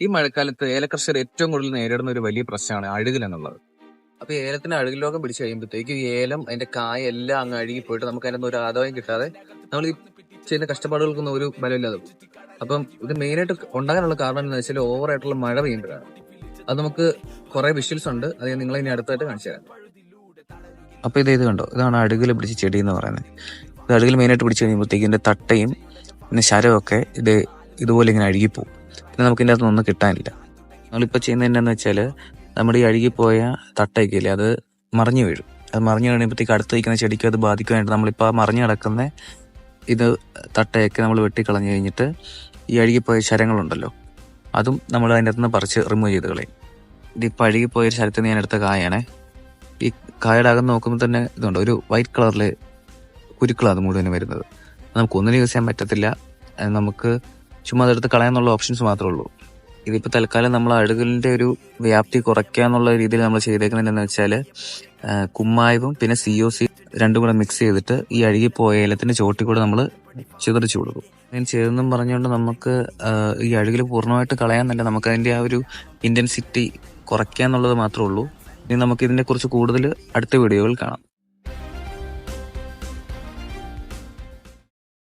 ഈ മഴക്കാലത്ത് ഏലകർഷകർ ഏറ്റവും കൂടുതൽ നേരിടുന്ന ഒരു വലിയ പ്രശ്നമാണ് അഴുകൽ എന്നുള്ളത്. അപ്പൊ ഏലത്തിന് അഴുകൽ രോഗം പിടിച്ചു കഴിയുമ്പോഴത്തേക്ക് ഈ ഏലം അതിന്റെ കായ എല്ലാം അങ്ങ് അഴുകി പോയിട്ട് നമുക്ക് അതിനൊന്നും ഒരു ആദായം കിട്ടാതെ നമ്മൾ ഈ ചെയ്യുന്ന കഷ്ടപ്പാടുകൾക്കൊന്നും ഒരു ബലമില്ലാതെ പോകും. അപ്പം ഇത് മെയിനായിട്ട് ഉണ്ടാകാനുള്ള കാരണം എന്താണെന്ന് വെച്ചാൽ ഓവറായിട്ടുള്ള മഴ പെയ്യുമ്പോഴാണ്. അത് നമുക്ക് കുറെ വിഷ്വൽസ് ഉണ്ട്, അത് ഞാൻ നിങ്ങളെ ഇനി അടുത്തായിട്ട് കാണിച്ചു തരാം. അപ്പോൾ ഇത് കണ്ടോ, ഇതാണ് അഴുകൽ പിടിച്ച ചെടി എന്ന് പറയുന്നത്. ഇത് അഴുകൽ മെയിനായിട്ട് പിടിച്ച് കഴിയുമ്പോഴത്തേക്ക് ഇതിൻ്റെ തട്ടയും പിന്നെ ശരമൊക്കെ ഇതുപോലെ ഇങ്ങനെ അഴുകിപ്പോവും. പിന്നെ നമുക്ക് ഇതിൻ്റെ അകത്തൊന്നും കിട്ടാനില്ല. നമ്മളിപ്പോൾ ചെയ്യുന്നത് എന്താണെന്ന് വെച്ചാൽ നമ്മുടെ ഈ അഴുകിപ്പോയ തട്ടയൊക്കെ ഇല്ലേ, അത് മറിഞ്ഞു വീഴും. അത് മറിഞ്ഞു കഴിയുമ്പോഴത്തേക്ക് അടുത്ത് വയ്ക്കുന്ന ചെടിക്കും അത് ബാധിക്കാനായിട്ട് നമ്മളിപ്പോൾ ആ മറിഞ്ഞു കിടക്കുന്ന ഇത് തട്ടയൊക്കെ നമ്മൾ വെട്ടിക്കളഞ്ഞു കഴിഞ്ഞിട്ട് ഈ അഴുകിപ്പോയ ശരങ്ങളുണ്ടല്ലോ, അതും നമ്മൾ അതിൻ്റെ അകത്ത് നിന്ന് പറിച്ച് റിമൂവ് ചെയ്ത് കളയും. ഇതിപ്പോൾ അഴുകിപ്പോയ ഒരു ശരത്തിൽ നിന്ന് ഞാൻ എടുത്ത കായാണേ. ഈ കായയുടെ അകം നോക്കുമ്പോൾ തന്നെ ഇതുണ്ട്, ഒരു വൈറ്റ് കളറിൽ കുരുക്കളാണ് അത് മുഴുവൻ വരുന്നത്. നമുക്ക് ഒന്നിനും യൂസ് ചെയ്യാൻ പറ്റത്തില്ല. നമുക്ക് ചുമ്മാ അതെടുത്ത് കളയാന്നുള്ള ഓപ്ഷൻസ് മാത്രമേ ഉള്ളൂ. ഇതിപ്പോൾ തൽക്കാലം നമ്മൾ അഴുകലിൻ്റെ ഒരു വ്യാപ്തി കുറയ്ക്കുക എന്നുള്ള രീതിയിൽ നമ്മൾ ചെയ്തേക്കുന്നത് എന്താണെന്ന് വെച്ചാൽ കുമ്മായവും പിന്നെ COC രണ്ടും കൂടെ മിക്സ് ചെയ്തിട്ട് ഈ അഴുകിപ്പോയ ഏലത്തിൻ്റെ ചോട്ടിൽ കൂടെ നമ്മൾ ചിതറിച്ചു കൊടുക്കും. അങ്ങനെ ചെയ്തെന്നും പറഞ്ഞുകൊണ്ട് നമുക്ക് ഈ അഴുകൽ പൂർണ്ണമായിട്ട് കളയാന്നല്ല, നമുക്ക് അതിൻ്റെ ആ ഒരു ഇൻറ്റൻസിറ്റി കുറയ്ക്കുക എന്നുള്ളത് മാത്രമേ ഉള്ളൂ. ഇനി നമുക്ക് ഇതിനെക്കുറിച്ച് കൂടുതൽ അടുത്ത വീഡിയോയിൽ കാണാം.